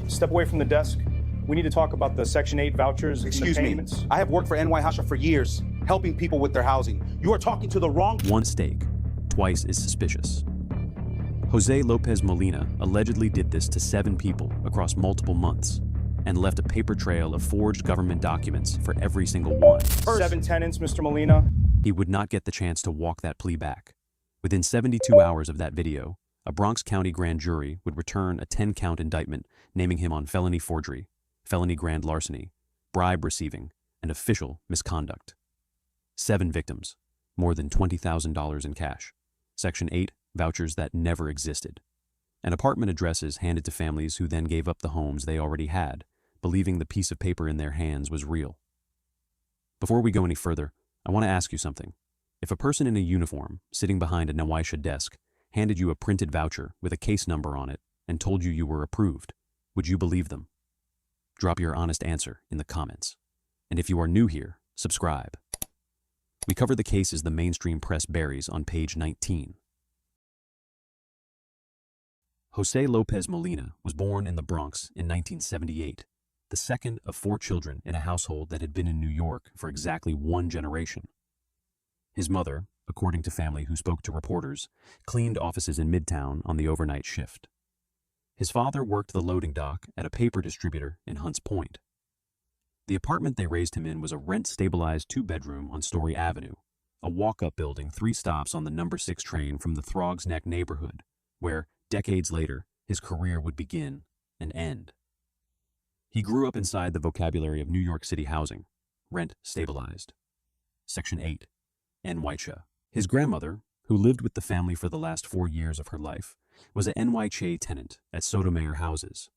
Step away from the desk. We need to talk about the Section 8 vouchers. Excuse and the me. payments. I have worked for NYCHA for years, helping people with their housing. You are talking to the wrong... One stake, twice is suspicious. Jose Lopez Molina allegedly did this to 7 people across multiple months and left a paper trail of forged government documents for every single one. 7 tenants, Mr. Molina. He would not get the chance to walk that plea back. Within 72 hours of that video, a Bronx County grand jury would return a 10-count indictment naming him on felony forgery, felony grand larceny, bribe receiving, and official misconduct. 7 victims, more than $20,000 in cash. Section 8 vouchers that never existed. And apartment addresses handed to families who then gave up the homes they already had, believing the piece of paper in their hands was real. Before we go any further, I want to ask you something. If a person in a uniform, sitting behind a NYCHA desk, handed you a printed voucher with a case number on it and told you were approved, would you believe them? Drop your honest answer in the comments. And if you are new here, subscribe. We cover the cases the mainstream press buries on page 19. Jose Lopez Molina was born in the Bronx in 1978, the second of 4 children in a household that had been in New York for exactly 1 generation. His mother, according to family who spoke to reporters, cleaned offices in Midtown on the overnight shift. His father worked the loading dock at a paper distributor in Hunts Point. The apartment they raised him in was a rent-stabilized 2-bedroom on Story Avenue, a walk-up building 3 stops on the number 6 train from the Throgs Neck neighborhood, where, decades later, his career would begin and end. He grew up inside the vocabulary of New York City housing, rent-stabilized. Section 8, NYCHA. His grandmother, who lived with the family for the last 4 years of her life, was a NYCHA tenant at Sotomayor Houses.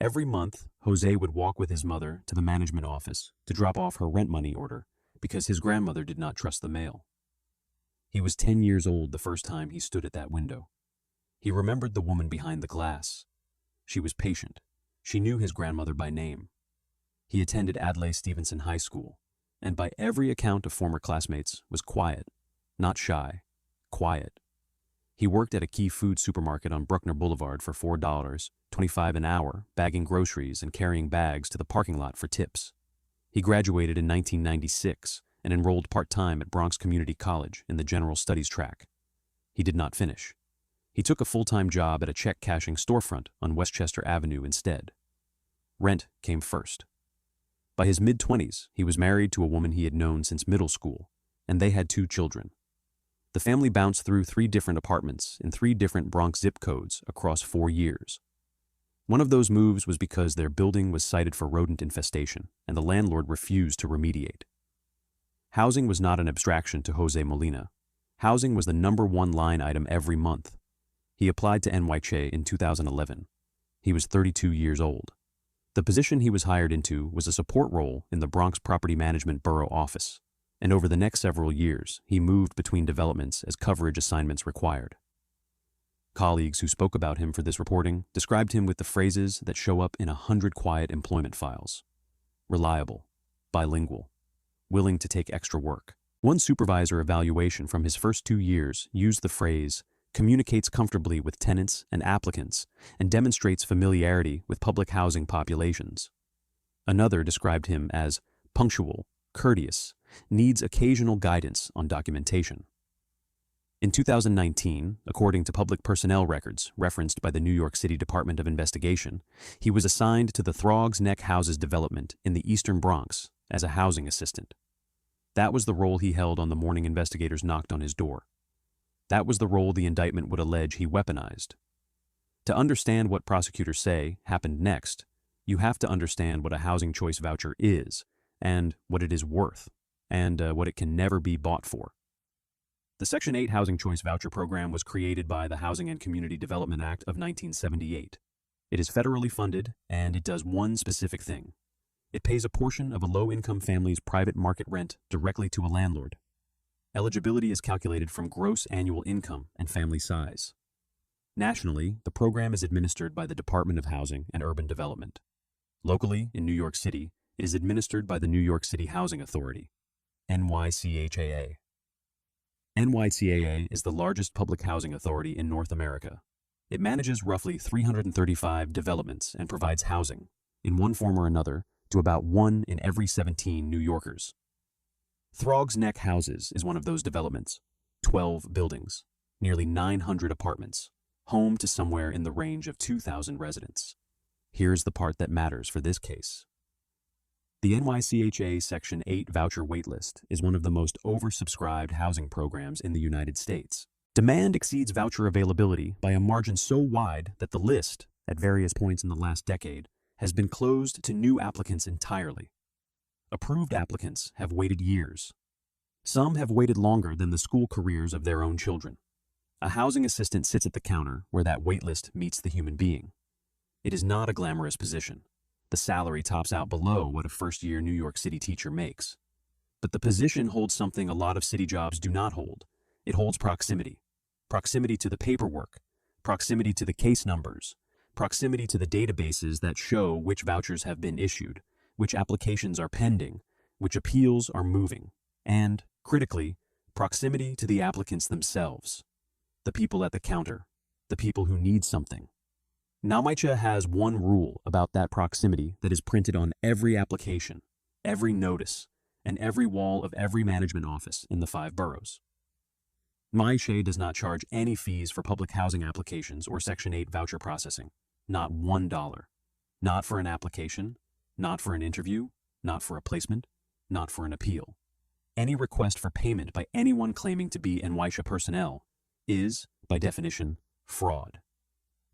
Every month, Jose would walk with his mother to the management office to drop off her rent money order because his grandmother did not trust the mail. He was 10 years old the first time he stood at that window. He remembered the woman behind the glass. She was patient. She knew his grandmother by name. He attended Adlai Stevenson High School, and by every account of former classmates, was quiet, not shy, quiet. He worked at a key food supermarket on Bruckner Boulevard for $4.25 an hour, bagging groceries and carrying bags to the parking lot for tips. He graduated in 1996 and enrolled part-time at Bronx Community College in the General Studies track. He did not finish. He took a full-time job at a check-cashing storefront on Westchester Avenue instead. Rent came first. By his mid-20s, he was married to a woman he had known since middle school, and they had 2 children. The family bounced through 3 different apartments in 3 different Bronx zip codes across 4 years. One of those moves was because their building was cited for rodent infestation, and the landlord refused to remediate. Housing was not an abstraction to Jose Molina. Housing was the #1 line item every month. He applied to NYCHA in 2011. He was 32 years old. The position he was hired into was a support role in the Bronx Property Management Borough office, and over the next several years, he moved between developments as coverage assignments required. Colleagues who spoke about him for this reporting described him with the phrases that show up in 100 quiet employment files. Reliable, bilingual, willing to take extra work. One supervisor evaluation from his first 2 years used the phrase, communicates comfortably with tenants and applicants, and demonstrates familiarity with public housing populations. Another described him as punctual, courteous, needs occasional guidance on documentation. In 2019, according to public personnel records referenced by the New York City Department of Investigation, he was assigned to the Throgs Neck Houses development in the Eastern Bronx as a housing assistant. That was the role he held on the morning investigators knocked on his door. That was the role the indictment would allege he weaponized. To understand what prosecutors say happened next, you have to understand what a housing choice voucher is, and what it is worth, and what it can never be bought for. The Section 8 Housing Choice Voucher Program was created by the Housing and Community Development Act of 1978. It is federally funded, and it does one specific thing. It pays a portion of a low-income family's private market rent directly to a landlord. Eligibility is calculated from gross annual income and family size. Nationally, the program is administered by the Department of Housing and Urban Development. Locally, in New York City, it is administered by the New York City Housing Authority, NYCHA. NYCHA is the largest public housing authority in North America. It manages roughly 335 developments and provides housing, in one form or another, to about 1 in every 17 New Yorkers. Throgs Neck Houses is one of those developments. 12 buildings, nearly 900 apartments, home to somewhere in the range of 2,000 residents. Here's the part that matters for this case. The NYCHA Section 8 voucher waitlist is one of the most oversubscribed housing programs in the United States. Demand exceeds voucher availability by a margin so wide that the list, at various points in the last decade, has been closed to new applicants entirely. Approved applicants have waited years. Some have waited longer than the school careers of their own children. A housing assistant sits at the counter where that waitlist meets the human being. It is not a glamorous position. The salary tops out below what a first-year New York City teacher makes. But the position holds something a lot of city jobs do not hold. It holds proximity. Proximity to the paperwork, proximity to the case numbers, proximity to the databases that show which vouchers have been issued, which applications are pending, which appeals are moving, and, critically, proximity to the applicants themselves, the people at the counter, the people who need something. NYCHA has one rule about that proximity that is printed on every application, every notice, and every wall of every management office in the 5 boroughs. NYCHA does not charge any fees for public housing applications or Section 8 voucher processing, not $1. Not for an application, not for an interview, not for a placement, not for an appeal. Any request for payment by anyone claiming to be NYCHA personnel is, by definition, fraud.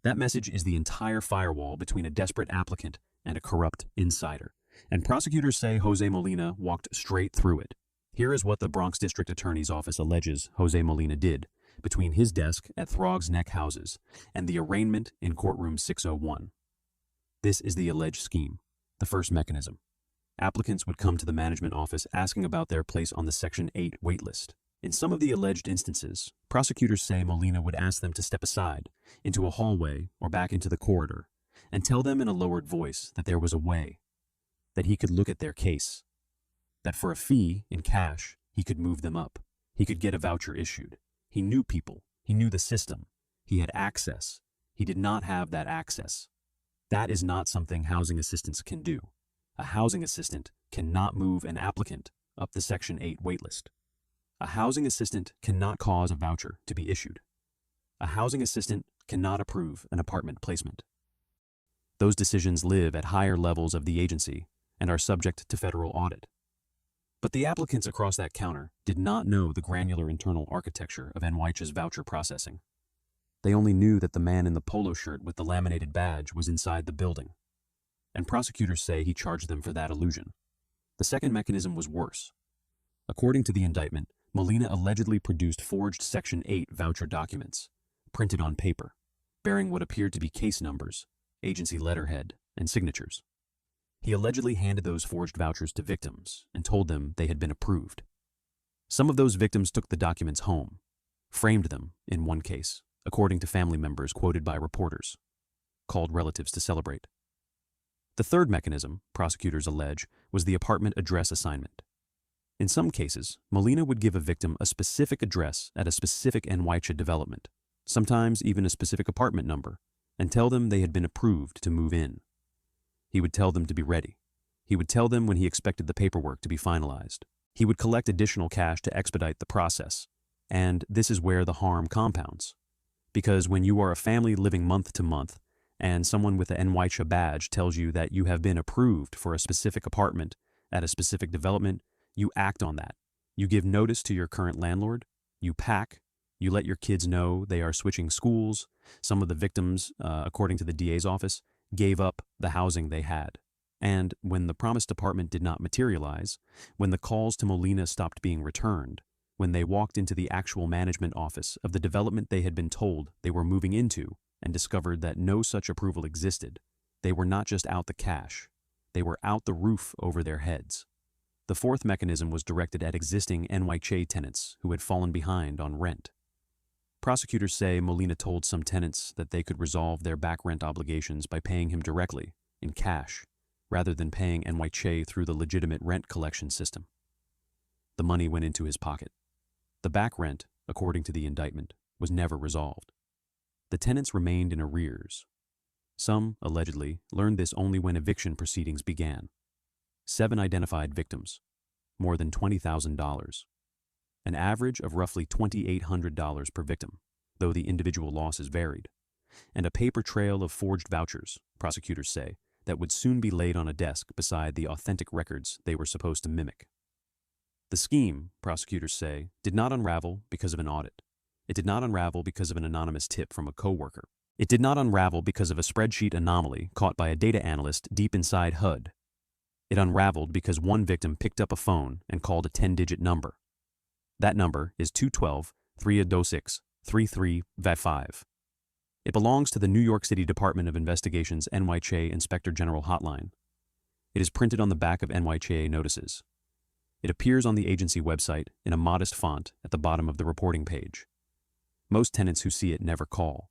That message is the entire firewall between a desperate applicant and a corrupt insider, and prosecutors say Jose Molina walked straight through it. Here is what the Bronx District Attorney's Office alleges Jose Molina did between his desk at Throgs Neck Houses and the arraignment in courtroom 601. This is the alleged scheme, the first mechanism. Applicants would come to the management office asking about their place on the Section 8 waitlist. In some of the alleged instances, prosecutors say Molina would ask them to step aside, into a hallway or back into the corridor, and tell them in a lowered voice that there was a way, that he could look at their case, that for a fee in cash, he could move them up. He could get a voucher issued. He knew people. He knew the system. He had access. He did not have that access. That is not something housing assistants can do. A housing assistant cannot move an applicant up the Section 8 waitlist. A housing assistant cannot cause a voucher to be issued. A housing assistant cannot approve an apartment placement. Those decisions live at higher levels of the agency and are subject to federal audit. But the applicants across that counter did not know the granular internal architecture of NYCHA's voucher processing. They only knew that the man in the polo shirt with the laminated badge was inside the building, and prosecutors say he charged them for that illusion. The second mechanism was worse. According to the indictment, Molina allegedly produced forged Section 8 voucher documents, printed on paper, bearing what appeared to be case numbers, agency letterhead, and signatures. He allegedly handed those forged vouchers to victims and told them they had been approved. Some of those victims took the documents home, framed them, in one case, according to family members quoted by reporters, called relatives to celebrate. The third mechanism, prosecutors allege, was the apartment address assignment. In some cases, Molina would give a victim a specific address at a specific NYCHA development, sometimes even a specific apartment number, and tell them they had been approved to move in. He would tell them to be ready. He would tell them when he expected the paperwork to be finalized. He would collect additional cash to expedite the process. And this is where the harm compounds. Because when you are a family living month to month, and someone with an NYCHA badge tells you that you have been approved for a specific apartment at a specific development, you act on that. You give notice to your current landlord. You pack. You let your kids know they are switching schools. Some of the victims, according to the DA's office, gave up the housing they had. And when the promised apartment did not materialize, when the calls to Molina stopped being returned, when they walked into the actual management office of the development they had been told they were moving into and discovered that no such approval existed, they were not just out the cash, they were out the roof over their heads. The fourth mechanism was directed at existing NYCHA tenants who had fallen behind on rent. Prosecutors say Molina told some tenants that they could resolve their back rent obligations by paying him directly, in cash, rather than paying NYCHA through the legitimate rent collection system. The money went into his pocket. The back rent, according to the indictment, was never resolved. The tenants remained in arrears. Some, allegedly, learned this only when eviction proceedings began. 7 identified victims, more than $20,000. An average of roughly $2,800 per victim, though the individual losses varied. And a paper trail of forged vouchers, prosecutors say, that would soon be laid on a desk beside the authentic records they were supposed to mimic. The scheme, prosecutors say, did not unravel because of an audit. It did not unravel because of an anonymous tip from a coworker. It did not unravel because of a spreadsheet anomaly caught by a data analyst deep inside HUD. It unraveled because one victim picked up a phone and called a 10-digit number. That number is 212-326-3355. It belongs to the New York City Department of Investigation's NYCHA Inspector General hotline. It is printed on the back of NYCHA notices. It appears on the agency website in a modest font at the bottom of the reporting page. Most tenants who see it never call.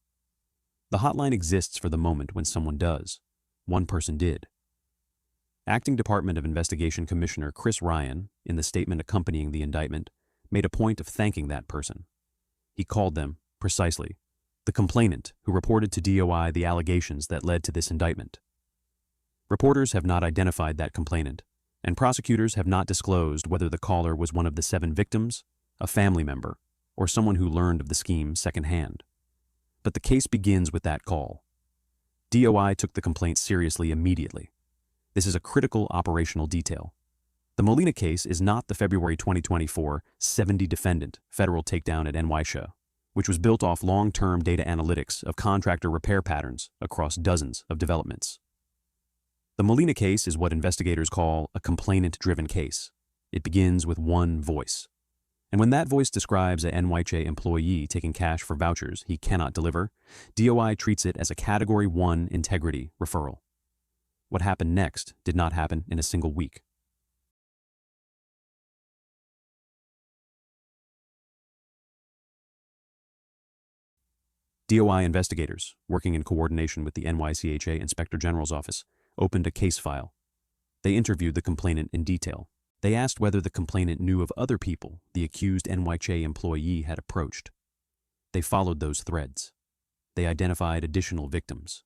The hotline exists for the moment when someone does. One person did. Acting Department of Investigation Commissioner Chris Ryan, in the statement accompanying the indictment, made a point of thanking that person. He called them, precisely, the complainant who reported to DOI the allegations that led to this indictment. Reporters have not identified that complainant, and prosecutors have not disclosed whether the caller was one of the 7 victims, a family member, or someone who learned of the scheme secondhand. But the case begins with that call. DOI took the complaint seriously immediately. This is a critical operational detail. The Molina case is not the February 2024 70-defendant federal takedown at NYCHA, which was built off long-term data analytics of contractor repair patterns across dozens of developments. The Molina case is what investigators call a complainant-driven case. It begins with one voice. And when that voice describes a NYCHA employee taking cash for vouchers he cannot deliver, DOI treats it as a Category 1 integrity referral. What happened next did not happen in a single week. DOI investigators, working in coordination with the NYCHA Inspector General's office, opened a case file. They interviewed the complainant in detail. They asked whether the complainant knew of other people the accused NYCHA employee had approached. They followed those threads. They identified additional victims.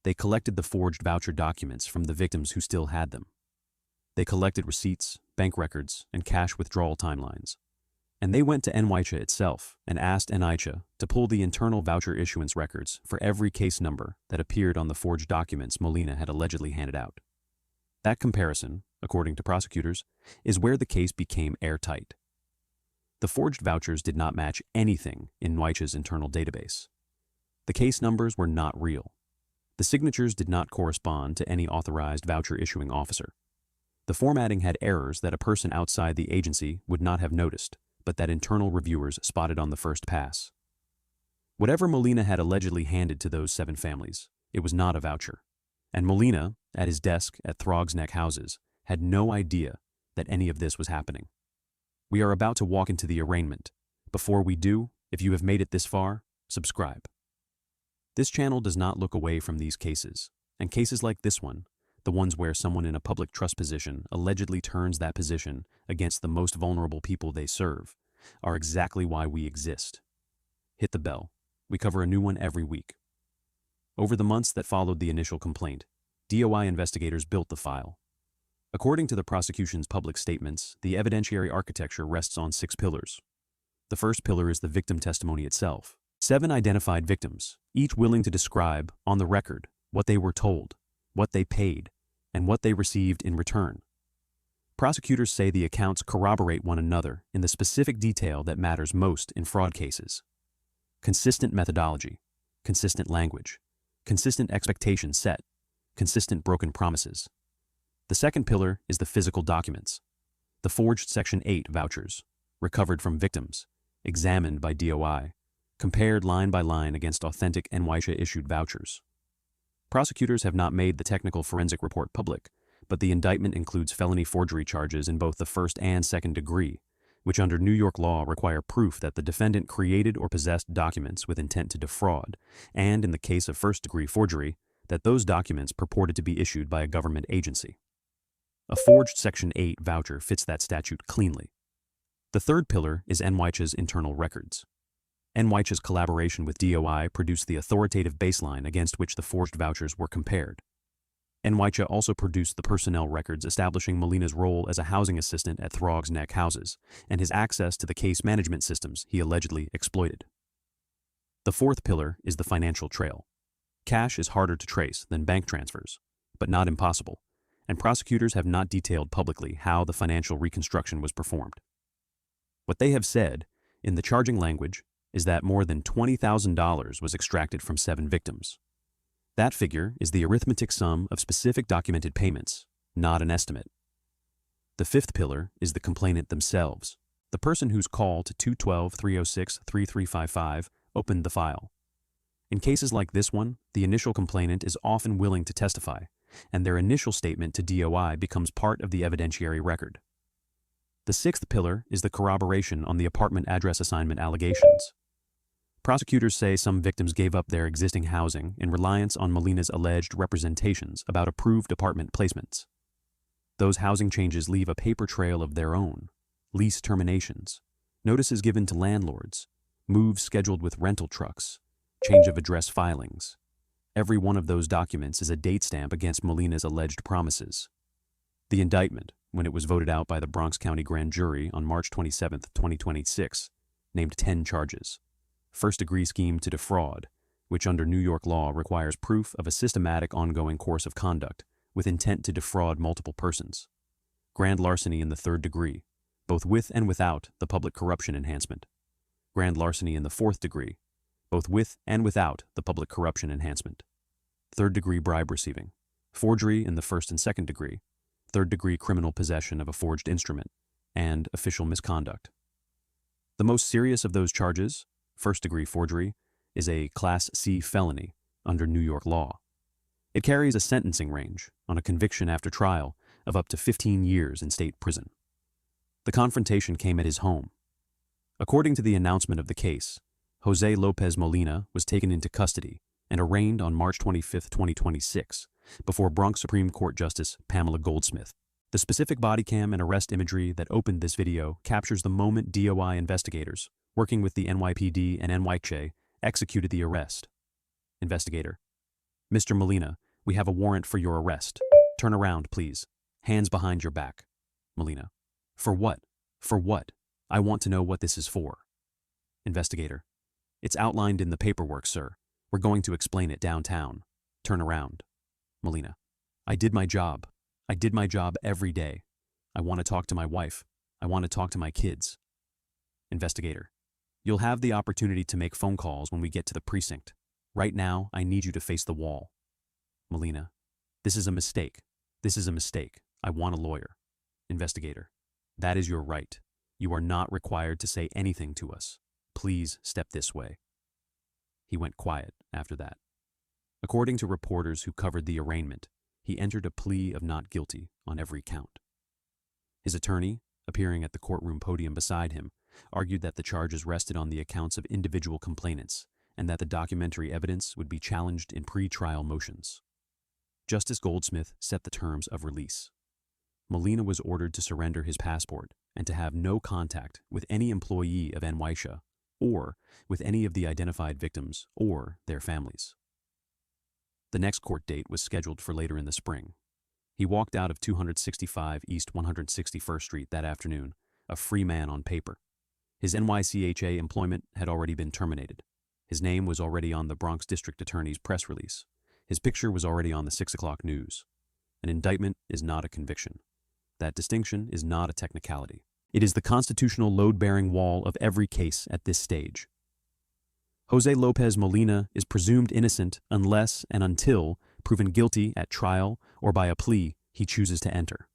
They collected the forged voucher documents from the victims who still had them. They collected receipts, bank records, and cash withdrawal timelines. And they went to NYCHA itself and asked NYCHA to pull the internal voucher issuance records for every case number that appeared on the forged documents Molina had allegedly handed out. That comparison, according to prosecutors, is where the case became airtight. The forged vouchers did not match anything in NYCHA's internal database. The case numbers were not real. The signatures did not correspond to any authorized voucher issuing officer. The formatting had errors that a person outside the agency would not have noticed, but that internal reviewers spotted on the first pass. Whatever Molina had allegedly handed to those 7 families, it was not a voucher. And Molina, at his desk at Throgs Neck Houses, had no idea that any of this was happening. We are about to walk into the arraignment. Before we do, if you have made it this far, subscribe. This channel does not look away from these cases, and cases like this one, the ones where someone in a public trust position allegedly turns that position against the most vulnerable people they serve, are exactly why we exist. Hit the bell. We cover a new one every week. Over the months that followed the initial complaint, DOI investigators built the file. According to the prosecution's public statements, the evidentiary architecture rests on 6 pillars. The first pillar is the victim testimony itself. 7 identified victims, each willing to describe, on the record, what they were told, what they paid, and what they received in return. Prosecutors say the accounts corroborate one another in the specific detail that matters most in fraud cases. Consistent methodology, consistent language, consistent expectations set, consistent broken promises. The second pillar is the physical documents. The forged Section 8 vouchers, recovered from victims, examined by DOI, compared line by line against authentic NYCHA-issued vouchers. Prosecutors have not made the technical forensic report public, but the indictment includes felony forgery charges in both the first and second degree, which under New York law require proof that the defendant created or possessed documents with intent to defraud, and in the case of first-degree forgery, that those documents purported to be issued by a government agency. A forged Section 8 voucher fits that statute cleanly. The third pillar is NYCHA's internal records. NYCHA's collaboration with DOI produced the authoritative baseline against which the forged vouchers were compared. NYCHA also produced the personnel records establishing Molina's role as a housing assistant at Throg's Neck houses and his access to the case management systems he allegedly exploited. The fourth pillar is the financial trail. Cash is harder to trace than bank transfers, but not impossible, and prosecutors have not detailed publicly how the financial reconstruction was performed. What they have said, in the charging language, is that more than $20,000 was extracted from 7 victims. That figure is the arithmetic sum of specific documented payments, not an estimate. The fifth pillar is the complainant themselves, the person whose call to 212-306-3355 opened the file. In cases like this one, the initial complainant is often willing to testify, and their initial statement to DOI becomes part of the evidentiary record. The sixth pillar is the corroboration on the apartment address assignment allegations. Prosecutors say some victims gave up their existing housing in reliance on Molina's alleged representations about approved apartment placements. Those housing changes leave a paper trail of their own: lease terminations, notices given to landlords, moves scheduled with rental trucks, change of address filings. Every one of those documents is a date stamp against Molina's alleged promises. The indictment, when it was voted out by the Bronx County Grand Jury on March 27, 2026, named 10 charges. First-degree scheme to defraud, which under New York law requires proof of a systematic ongoing course of conduct with intent to defraud multiple persons. Grand larceny in the third degree, both with and without the public corruption enhancement. Grand larceny in the fourth degree, both with and without the public corruption enhancement. Third-degree bribe receiving, forgery in the first and second degree, third-degree criminal possession of a forged instrument, and official misconduct. The most serious of those charges, first-degree forgery, is a Class C felony under New York law. It carries a sentencing range, on a conviction after trial, of up to 15 years in state prison. The confrontation came at his home. According to the announcement of the case, Jose Lopez Molina was taken into custody and arraigned on March 25, 2026, before Bronx Supreme Court Justice Pamela Goldsmith. The specific body cam and arrest imagery that opened this video captures the moment DOI investigators, working with the NYPD and NYCHA, executed the arrest. Investigator: Mr. Molina, we have a warrant for your arrest. Turn around, please. Hands behind your back. Molina: For what? For what? I want to know what this is for. Investigator: It's outlined in the paperwork, sir. We're going to explain it downtown. Turn around. Molina: I did my job. I did my job every day. I want to talk to my wife. I want to talk to my kids. Investigator: You'll have the opportunity to make phone calls when we get to the precinct. Right now, I need you to face the wall. Molina: This is a mistake. This is a mistake. I want a lawyer. Investigator: That is your right. You are not required to say anything to us. Please step this way. He went quiet after that. According to reporters who covered the arraignment, he entered a plea of not guilty on every count. His attorney, appearing at the courtroom podium beside him, argued that the charges rested on the accounts of individual complainants and that the documentary evidence would be challenged in pre-trial motions. Justice Goldsmith set the terms of release. Molina was ordered to surrender his passport and to have no contact with any employee of NYCHA or with any of the identified victims or their families. The next court date was scheduled for later in the spring. He walked out of 265 East 161st Street that afternoon, a free man on paper. His NYCHA employment had already been terminated. His name was already on the Bronx District Attorney's press release. His picture was already on the 6 o'clock news. An indictment is not a conviction. That distinction is not a technicality. It is the constitutional load-bearing wall of every case at this stage. Jose Lopez Molina is presumed innocent unless and until proven guilty at trial or by a plea he chooses to enter.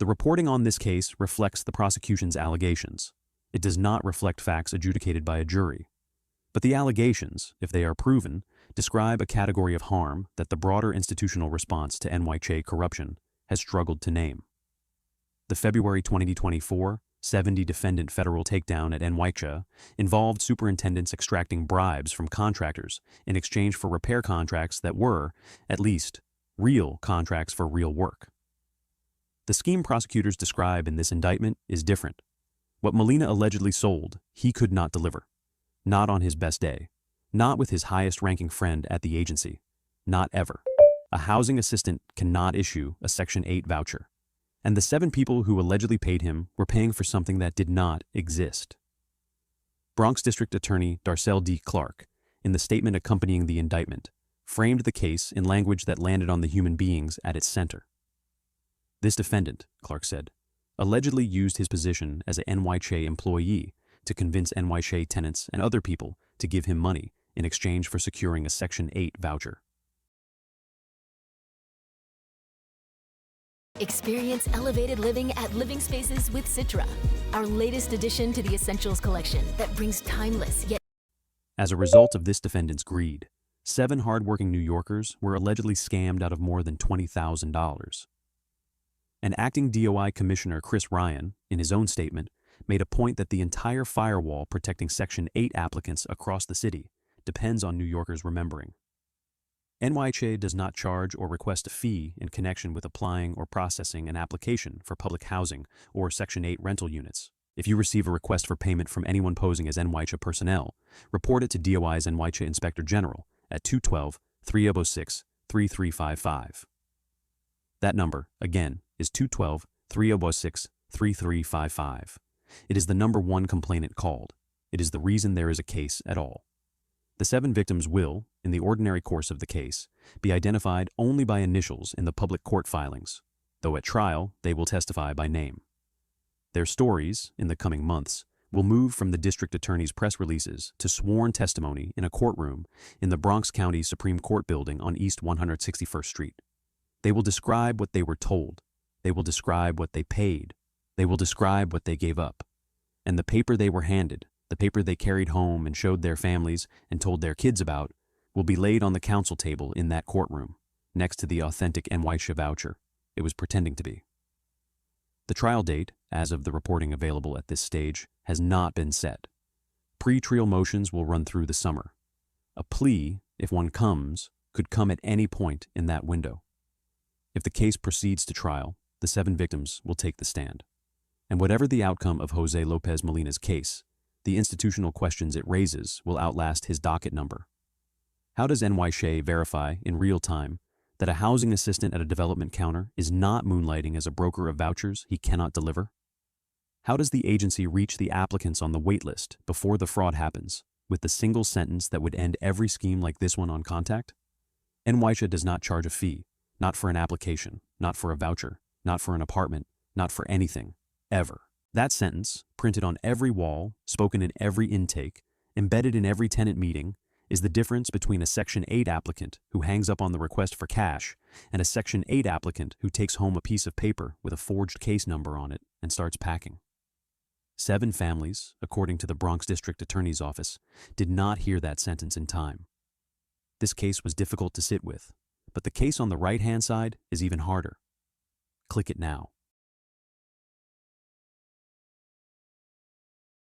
The reporting on this case reflects the prosecution's allegations. It does not reflect facts adjudicated by a jury. But the allegations, if they are proven, describe a category of harm that the broader institutional response to NYCHA corruption has struggled to name. The February 2024 70-defendant federal takedown at NYCHA involved superintendents extracting bribes from contractors in exchange for repair contracts that were, at least, real contracts for real work. The scheme prosecutors describe in this indictment is different. What Molina allegedly sold, he could not deliver. Not on his best day. Not with his highest-ranking friend at the agency. Not ever. A housing assistant cannot issue a Section 8 voucher. And the 7 people who allegedly paid him were paying for something that did not exist. Bronx District Attorney Darcel D. Clark, in the statement accompanying the indictment, framed the case in language that landed on the human beings at its center. This defendant, Clark said, allegedly used his position as a NYCHA employee to convince NYCHA tenants and other people to give him money in exchange for securing a Section 8 voucher. Experience elevated living at Living Spaces with NYCHA, our latest addition to the Essentials collection that brings timeless yet. As a result of this defendant's greed, 7 hardworking New Yorkers were allegedly scammed out of more than $20,000. And acting DOI Commissioner Chris Ryan, in his own statement, made a point that the entire firewall protecting Section 8 applicants across the city depends on New Yorkers remembering. NYCHA does not charge or request a fee in connection with applying or processing an application for public housing or Section 8 rental units. If you receive a request for payment from anyone posing as NYCHA personnel, report it to DOI's NYCHA Inspector General at 212-306-3355. That number, again, is 212-306-3355. It is the #1 complainant called. It is the reason there is a case at all. The 7 victims will, in the ordinary course of the case, be identified only by initials in the public court filings, though at trial they will testify by name. Their stories, in the coming months, will move from the district attorney's press releases to sworn testimony in a courtroom in the Bronx County Supreme Court building on East 161st Street. They will describe what they were told. They will describe what they paid. They will describe what they gave up. And the paper they were handed, the paper they carried home and showed their families and told their kids about, will be laid on the counsel table in that courtroom, next to the authentic NYCHA voucher it was pretending to be. The trial date, as of the reporting available at this stage, has not been set. Pre-trial motions will run through the summer. A plea, if one comes, could come at any point in that window. If the case proceeds to trial, the 7 victims will take the stand. And whatever the outcome of Jose Lopez Molina's case, the institutional questions it raises will outlast his docket number. How does NYCHA verify in real time that a housing assistant at a development counter is not moonlighting as a broker of vouchers he cannot deliver? How does the agency reach the applicants on the wait list before the fraud happens with the single sentence that would end every scheme like this one on contact? NYCHA does not charge a fee, not for an application, not for a voucher, not for an apartment, not for anything, ever. That sentence, printed on every wall, spoken in every intake, embedded in every tenant meeting, is the difference between a Section 8 applicant who hangs up on the request for cash and a Section 8 applicant who takes home a piece of paper with a forged case number on it and starts packing. 7 families, according to the Bronx District Attorney's Office, did not hear that sentence in time. This case was difficult to sit with, but the case on the right-hand side is even harder. Click it now.